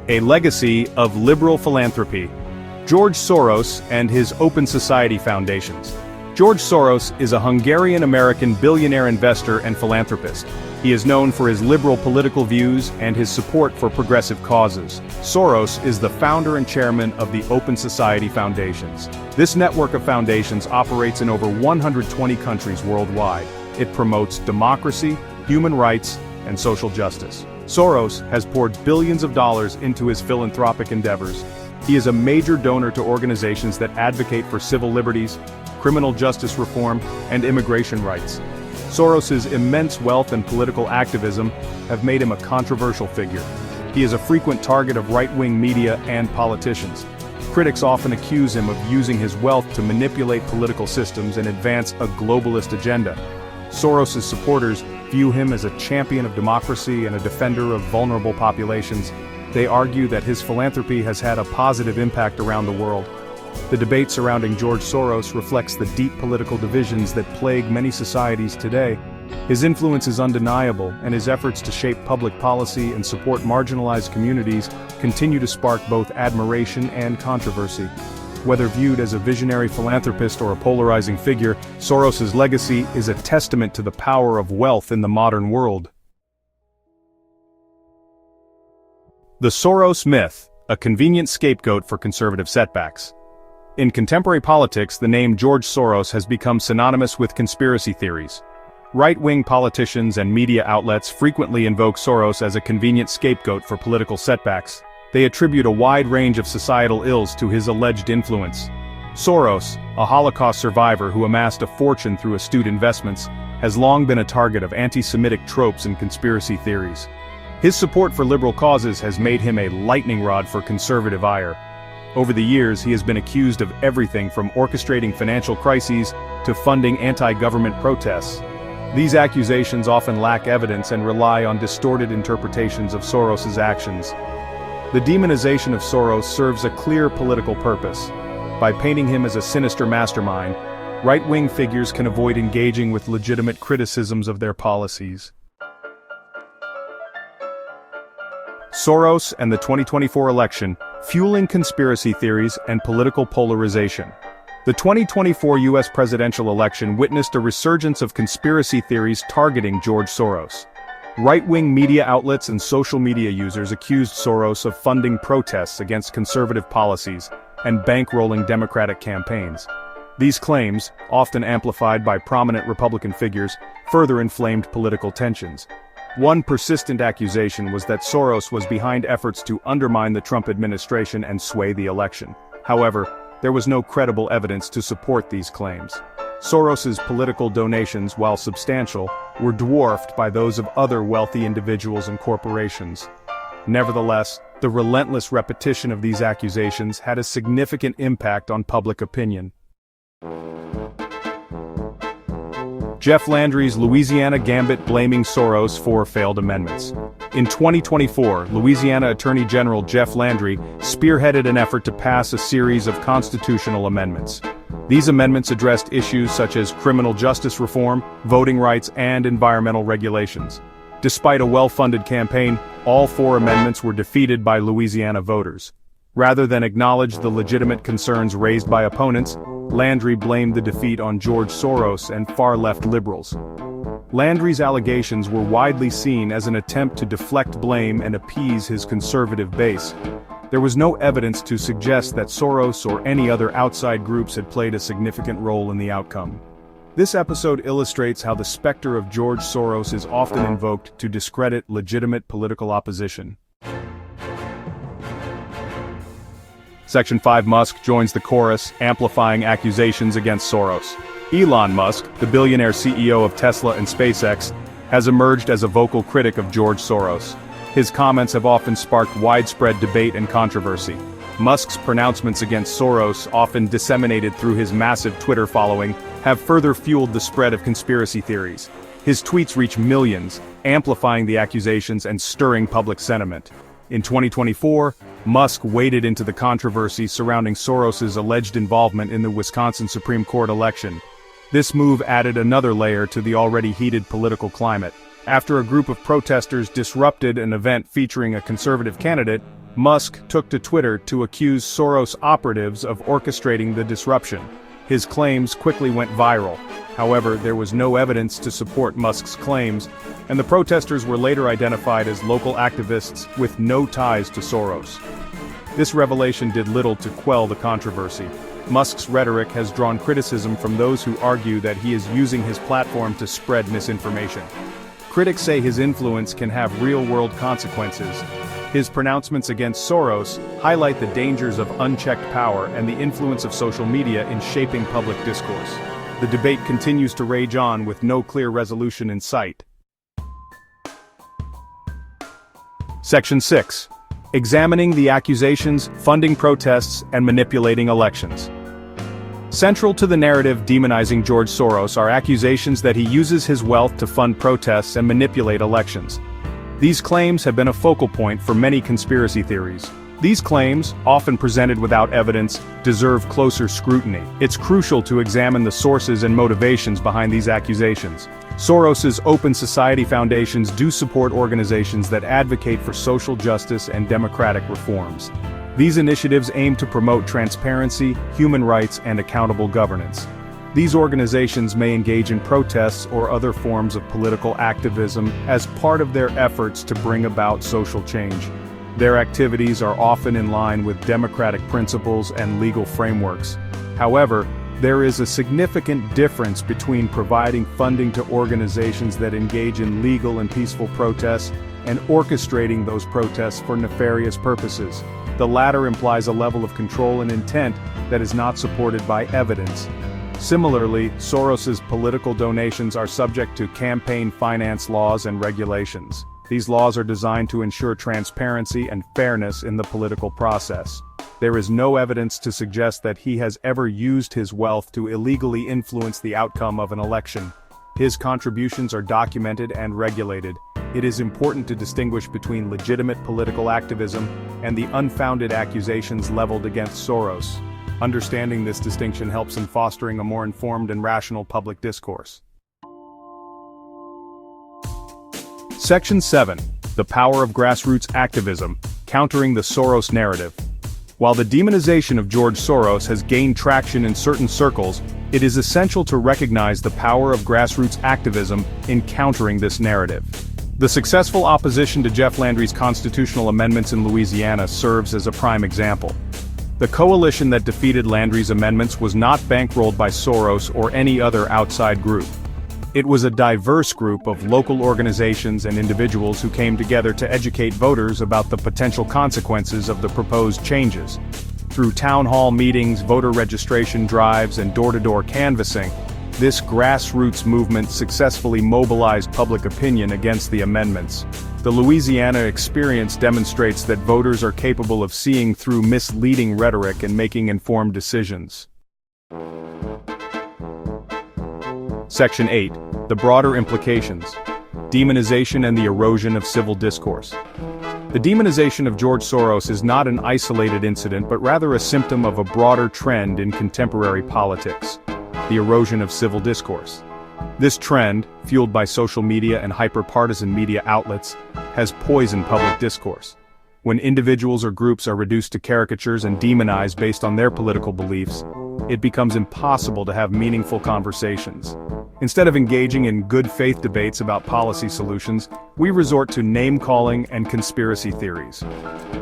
A legacy of liberal philanthropy. George Soros and his Open Society Foundations. George Soros is a Hungarian-American billionaire investor and philanthropist. He is known for his liberal political views and his support for progressive causes. Soros is the founder and chairman of the Open Society Foundations. This network of foundations operates in over 120 countries worldwide. It promotes democracy, human rights, and social justice. Soros has poured billions of dollars into his philanthropic endeavors. He is a major donor to organizations that advocate for civil liberties, criminal justice reform, and immigration rights. Soros's immense wealth and political activism have made him a controversial figure. He is a frequent target of right-wing media and politicians. Critics often accuse him of using his wealth to manipulate political systems and advance a globalist agenda. Soros's supporters view him as a champion of democracy and a defender of vulnerable populations. They argue that his philanthropy has had a positive impact around the world. The debate surrounding George Soros reflects the deep political divisions that plague many societies today. His influence is undeniable, and his efforts to shape public policy and support marginalized communities continue to spark both admiration and controversy. Whether viewed as a visionary philanthropist or a polarizing figure, Soros's legacy is a testament to the power of wealth in the modern world. The Soros myth, a convenient scapegoat for conservative setbacks. In contemporary politics, the name George Soros has become synonymous with conspiracy theories. Right-wing politicians and media outlets frequently invoke Soros as a convenient scapegoat for political setbacks. They attribute a wide range of societal ills to his alleged influence. Soros, a Holocaust survivor who amassed a fortune through astute investments, has long been a target of anti-Semitic tropes and conspiracy theories. His support for liberal causes has made him a lightning rod for conservative ire. Over the years, he has been accused of everything from orchestrating financial crises to funding anti-government protests. These accusations often lack evidence and rely on distorted interpretations of Soros's actions. The demonization of Soros serves a clear political purpose. By painting him as a sinister mastermind, right-wing figures can avoid engaging with legitimate criticisms of their policies. Soros and the 2024 election, fueling conspiracy theories and political polarization. The 2024 U.S. presidential election witnessed a resurgence of conspiracy theories targeting George Soros. Right-wing media outlets and social media users accused Soros of funding protests against conservative policies and bankrolling Democratic campaigns. These claims, often amplified by prominent Republican figures, further inflamed political tensions. One persistent accusation was that Soros was behind efforts to undermine the Trump administration and sway the election. However, there was no credible evidence to support these claims. Soros's political donations, while substantial, were dwarfed by those of other wealthy individuals and corporations. Nevertheless, the relentless repetition of these accusations had a significant impact on public opinion. Jeff Landry's Louisiana Gambit blaming Soros for failed amendments. In 2024, Louisiana Attorney General Jeff Landry spearheaded an effort to pass a series of constitutional amendments. These amendments addressed issues such as criminal justice reform, voting rights, and environmental regulations. Despite a well-funded campaign, all four amendments were defeated by Louisiana voters. Rather than acknowledge the legitimate concerns raised by opponents, Landry blamed the defeat on George Soros and far-left liberals. Landry's allegations were widely seen as an attempt to deflect blame and appease his conservative base. There was no evidence to suggest that Soros or any other outside groups had played a significant role in the outcome. This episode illustrates how the specter of George Soros is often invoked to discredit legitimate political opposition. Section 5 Musk joins the chorus, amplifying accusations against Soros. Elon Musk, the billionaire CEO of Tesla and SpaceX, has emerged as a vocal critic of George Soros. His comments have often sparked widespread debate and controversy. Musk's pronouncements against Soros, often disseminated through his massive Twitter following, have further fueled the spread of conspiracy theories. His tweets reach millions, amplifying the accusations and stirring public sentiment. In 2024, Musk waded into the controversy surrounding Soros's alleged involvement in the Wisconsin Supreme Court election. This move added another layer to the already heated political climate. After a group of protesters disrupted an event featuring a conservative candidate, Musk took to Twitter to accuse Soros operatives of orchestrating the disruption. His claims quickly went viral. However, there was no evidence to support Musk's claims, and the protesters were later identified as local activists with no ties to Soros. This revelation did little to quell the controversy. Musk's rhetoric has drawn criticism from those who argue that he is using his platform to spread misinformation. Critics say his influence can have real-world consequences. His pronouncements against Soros highlight the dangers of unchecked power and the influence of social media in shaping public discourse. The debate continues to rage on with no clear resolution in sight. Section 6. Examining the accusations, funding protests, and manipulating elections. Central to the narrative demonizing George Soros are accusations that he uses his wealth to fund protests and manipulate elections. These claims have been a focal point for many conspiracy theories. These claims, often presented without evidence, deserve closer scrutiny. It's crucial to examine the sources and motivations behind these accusations. Soros's Open Society foundations do support organizations that advocate for social justice and democratic reforms. These initiatives aim to promote transparency, human rights, and accountable governance. These organizations may engage in protests or other forms of political activism as part of their efforts to bring about social change. Their activities are often in line with democratic principles and legal frameworks. However, there is a significant difference between providing funding to organizations that engage in legal and peaceful protests and orchestrating those protests for nefarious purposes. The latter implies a level of control and intent that is not supported by evidence. Similarly, Soros's political donations are subject to campaign finance laws and regulations. These laws are designed to ensure transparency and fairness in the political process. There is no evidence to suggest that he has ever used his wealth to illegally influence the outcome of an election. His contributions are documented and regulated. It is important to distinguish between legitimate political activism and the unfounded accusations leveled against Soros. Understanding this distinction helps in fostering a more informed and rational public discourse. Section 7. The Power of Grassroots Activism, Countering the Soros Narrative. While the demonization of George Soros has gained traction in certain circles, it is essential to recognize the power of grassroots activism in countering this narrative. The successful opposition to Jeff Landry's constitutional amendments in Louisiana serves as a prime example. The coalition that defeated Landry's amendments was not bankrolled by Soros or any other outside group. It was a diverse group of local organizations and individuals who came together to educate voters about the potential consequences of the proposed changes. Through town hall meetings, voter registration drives, and door-to-door canvassing, this grassroots movement successfully mobilized public opinion against the amendments. The Louisiana experience demonstrates that voters are capable of seeing through misleading rhetoric and making informed decisions. Section 8. The Broader Implications. Demonization and the Erosion of Civil Discourse. The demonization of George Soros is not an isolated incident but rather a symptom of a broader trend in contemporary politics: the erosion of civil discourse. This trend, fueled by social media and hyper-partisan media outlets, has poisoned public discourse. When individuals or groups are reduced to caricatures and demonized based on their political beliefs, it becomes impossible to have meaningful conversations. Instead of engaging in good faith debates about policy solutions, we resort to name-calling and conspiracy theories.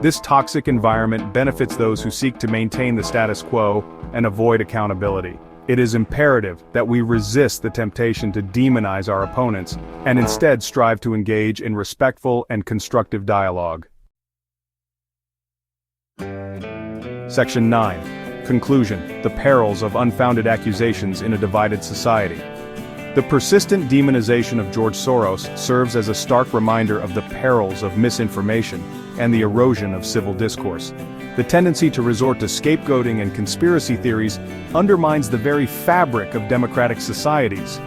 This toxic environment benefits those who seek to maintain the status quo and avoid accountability. It is imperative that we resist the temptation to demonize our opponents and instead strive to engage in respectful and constructive dialogue. Section 9. Conclusion: The Perils of Unfounded Accusations in a Divided Society. The persistent demonization of George Soros serves as a stark reminder of the perils of misinformation and the erosion of civil discourse. The tendency to resort to scapegoating and conspiracy theories undermines the very fabric of democratic societies.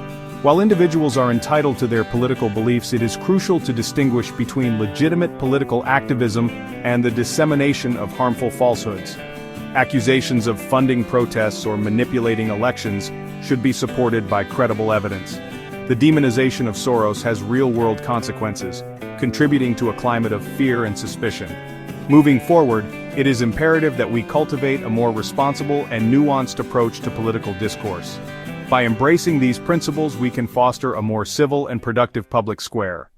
While individuals are entitled to their political beliefs, it is crucial to distinguish between legitimate political activism and the dissemination of harmful falsehoods. Accusations of funding protests or manipulating elections should be supported by credible evidence. The demonization of Soros has real-world consequences, contributing to a climate of fear and suspicion. Moving forward, it is imperative that we cultivate a more responsible and nuanced approach to political discourse. By embracing these principles, we can foster a more civil and productive public square.